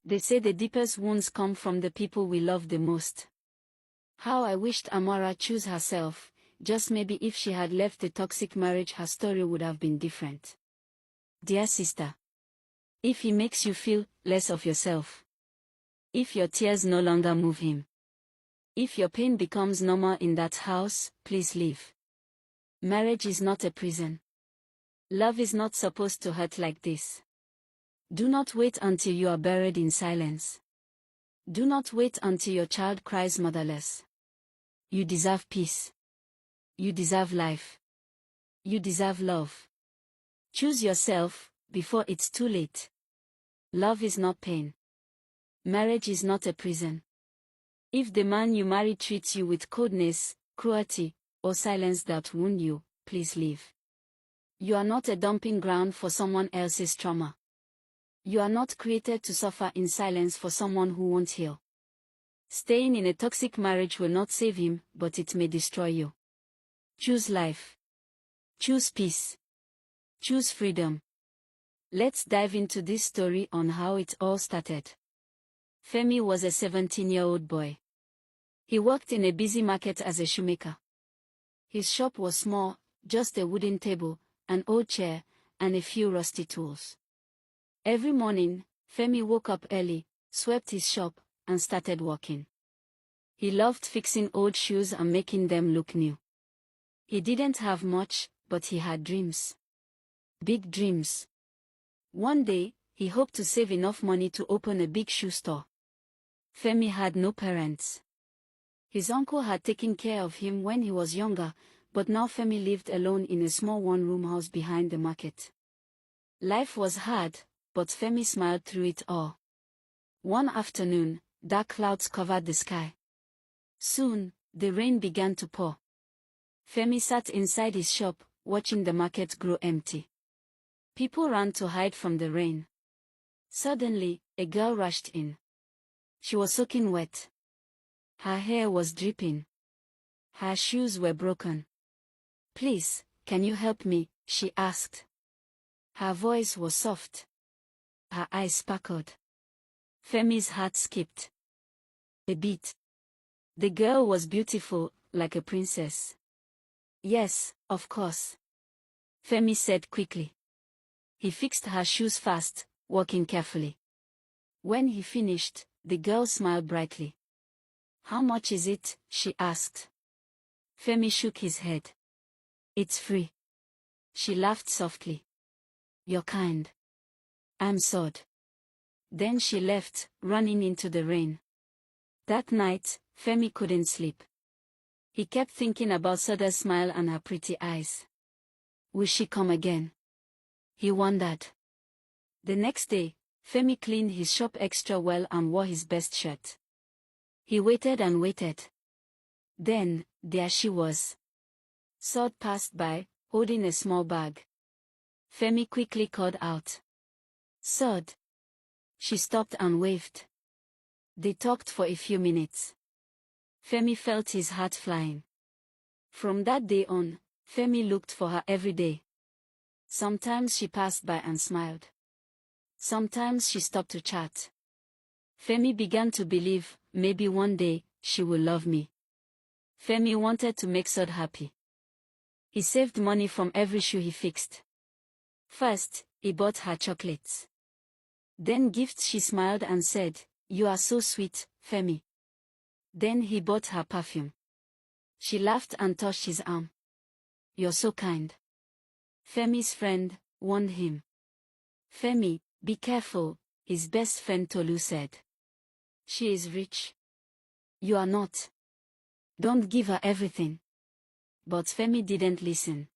They say the deepest wounds come from the people we love the most. How I wished Amara chose herself, just maybe if she had left the toxic marriage her story would have been different. Dear sister. If he makes you feel less of yourself. If your tears no longer move him. If your pain becomes normal in that house, please leave. Marriage is not a prison. Love is not supposed to hurt like this. Do not wait until you are buried in silence. Do not wait until your child cries motherless. You deserve peace. You deserve life. You deserve love. Choose yourself, before it's too late. Love is not pain. Marriage is not a prison. If the man you marry treats you with coldness, cruelty, or silence that wound you, please leave. You are not a dumping ground for someone else's trauma. You are not created to suffer in silence for someone who won't heal. Staying in a toxic marriage will not save him, but it may destroy you. Choose life. Choose peace. Choose freedom. Let's dive into this story on how it all started. Femi was a 17-year-old boy. He worked in a busy market as a shoemaker. His shop was small, just a wooden table, an old chair, and a few rusty tools. Every morning, Femi woke up early, swept his shop, and started working. He loved fixing old shoes and making them look new. He didn't have much, but he had dreams. Big dreams. One day, he hoped to save enough money to open a big shoe store. Femi had no parents. His uncle had taken care of him when he was younger, but now Femi lived alone in a small one-room house behind the market. Life was hard, but Femi smiled through it all. One afternoon, dark clouds covered the sky. Soon, the rain began to pour. Femi sat inside his shop, watching the market grow empty. People ran to hide from the rain. Suddenly, a girl rushed in. She was soaking wet. Her hair was dripping. Her shoes were broken. "Please, can you help me?" she asked. Her voice was soft. Her eyes sparkled. Femi's heart skipped a beat. The girl was beautiful, like a princess. "Yes, of course," Femi said quickly. He fixed her shoes fast, walking carefully. When he finished, the girl smiled brightly. "How much is it?" she asked. Femi shook his head. "It's free." She laughed softly. "You're kind." "I'm sad." Then she left, running into the rain. That night, Femi couldn't sleep. He kept thinking about Sada's smile and her pretty eyes. Will she come again? He wondered. The next day, Femi cleaned his shop extra well and wore his best shirt. He waited and waited. Then, there she was. Sod passed by, holding a small bag. Femi quickly called out, "Sod." She stopped and waved. They talked for a few minutes. Femi felt his heart flying. From that day on, Femi looked for her every day. Sometimes she passed by and smiled. Sometimes she stopped to chat. Femi began to believe, maybe one day, she will love me. Femi wanted to make Sod happy. He saved money from every shoe he fixed. First, he bought her chocolates. Then gifts. She smiled and said, "You are so sweet, Femi." Then he bought her perfume. She laughed and touched his arm. "You're so kind." Femi's friend warned him. "Femi, be careful," his best friend Tolu said. "She is rich. You are not. Don't give her everything." But Femi didn't listen.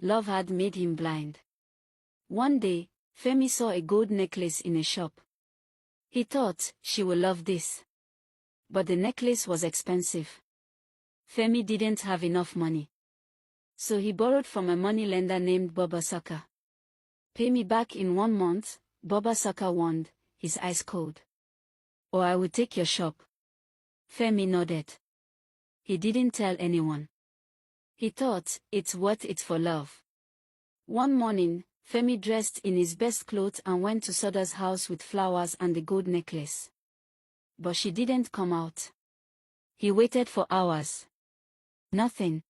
Love had made him blind. One day, Femi saw a gold necklace in a shop. He thought, she will love this. But the necklace was expensive. Femi didn't have enough money. So he borrowed from a moneylender named Baba Saka. "Pay me back in 1 month," Baba Saka warned, his eyes cold. "Or I will take your shop." Femi nodded. He didn't tell anyone. He thought, it's worth it for love. One morning, Femi dressed in his best clothes and went to Soda's house with flowers and the gold necklace. But she didn't come out. He waited for hours. Nothing.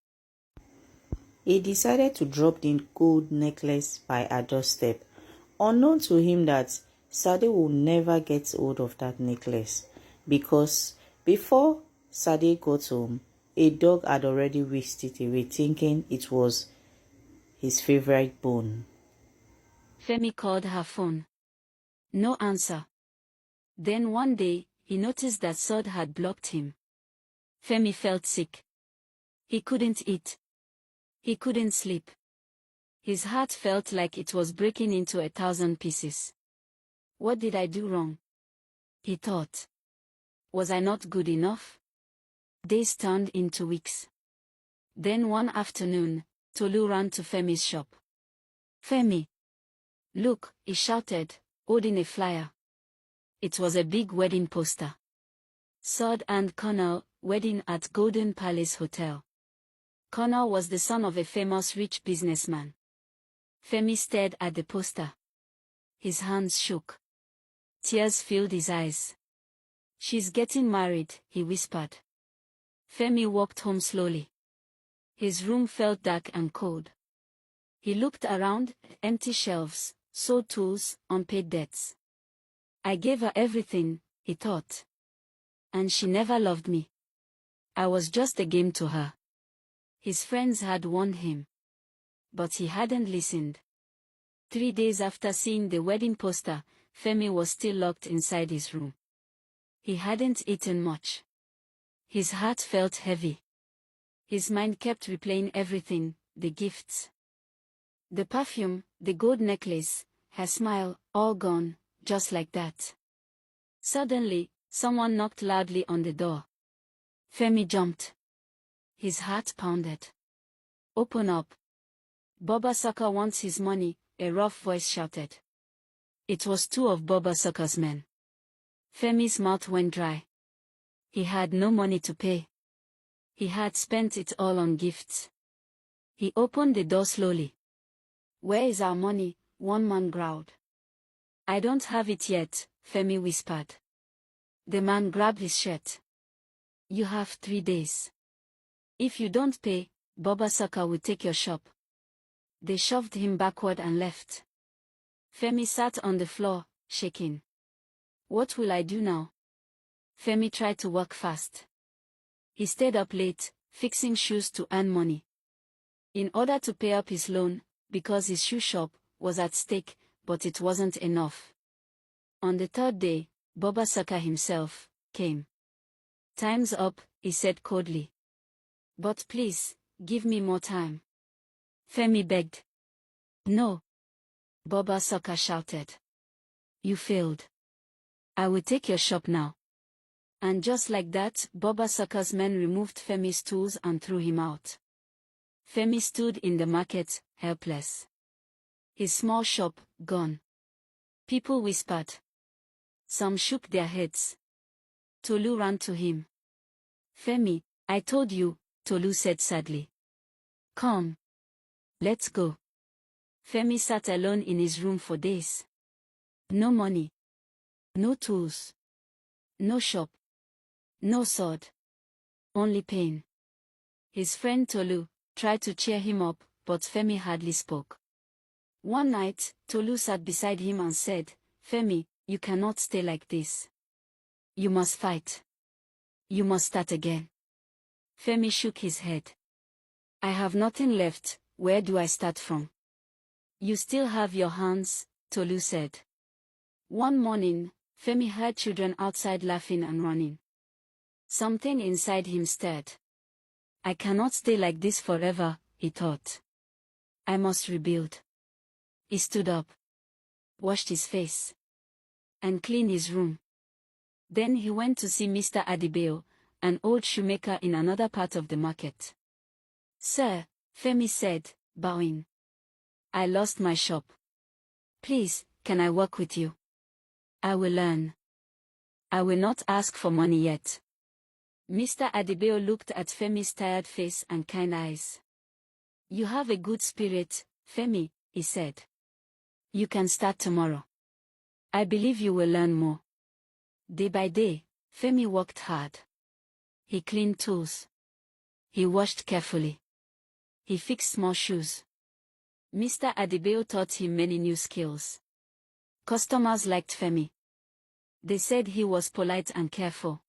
He decided to drop the gold necklace by her doorstep, unknown to him that Sade will never get hold of that necklace, because before Sade got home, a dog had already whisked it away, thinking it was his favorite bone. Femi called her phone. No answer. Then one day, he noticed that Sod had blocked him. Femi felt sick. He couldn't eat. He couldn't sleep. His heart felt like it was breaking into 1,000 pieces. What did I do wrong? He thought. Was I not good enough? Days turned into weeks. Then one afternoon, Tolu ran to Femi's shop. Femi! Look, he shouted, holding a flyer. It was a big wedding poster. Sod and Connor, wedding at Golden Palace Hotel. Connor was the son of a famous rich businessman. Femi stared at the poster. His hands shook. Tears filled his eyes. She's getting married, he whispered. Femi walked home slowly. His room felt dark and cold. He looked around, empty shelves, sold tools, unpaid debts. I gave her everything, he thought. And she never loved me. I was just a game to her. His friends had warned him. But he hadn't listened. 3 days after seeing the wedding poster, Femi was still locked inside his room. He hadn't eaten much. His heart felt heavy. His mind kept replaying everything, the gifts. The perfume, the gold necklace, her smile, all gone, just like that. Suddenly, someone knocked loudly on the door. Femi jumped. His heart pounded. Open up. Baba Saka wants his money, a rough voice shouted. It was 2 of Baba Saka's men. Femi's mouth went dry. He had no money to pay. He had spent it all on gifts. He opened the door slowly. Where is our money? One man growled. I don't have it yet, Femi whispered. The man grabbed his shirt. You have 3 days. If you don't pay, Baba Saka will take your shop. They shoved him backward and left. Femi sat on the floor, shaking. What will I do now? Femi tried to work fast. He stayed up late, fixing shoes to earn money. In order to pay up his loan, because his shoe shop was at stake, but it wasn't enough. On the 3rd day, Baba Saka himself came. Time's up, he said coldly. But please, give me more time. Femi begged. No. Baba Saka shouted. You failed. I will take your shop now. And just like that, Baba Saka's men removed Femi's tools and threw him out. Femi stood in the market, helpless. His small shop, gone. People whispered. Some shook their heads. Tolu ran to him. Femi, I told you, Tolu said sadly. Come. Let's go. Femi sat alone in his room for days. No money. No tools. No shop. No sword. Only pain. His friend Tolu tried to cheer him up, but Femi hardly spoke. One night, Tolu sat beside him and said, Femi, you cannot stay like this. You must fight. You must start again. Femi shook his head. I have nothing left, where do I start from? You still have your hands, Tolu said. One morning, Femi heard children outside laughing and running. Something inside him stirred. I cannot stay like this forever, he thought. I must rebuild. He stood up, washed his face, and cleaned his room. Then he went to see Mr. Adibeo, an old shoemaker in another part of the market. Sir, Femi said, bowing. I lost my shop. Please, can I work with you? I will learn. I will not ask for money yet. Mr. Adibeo looked at Femi's tired face and kind eyes. You have a good spirit, Femi, he said. You can start tomorrow. I believe you will learn more. Day by day, Femi worked hard. He cleaned tools. He washed carefully. He fixed small shoes. Mr. Adebayo taught him many new skills. Customers liked Femi. They said he was polite and careful.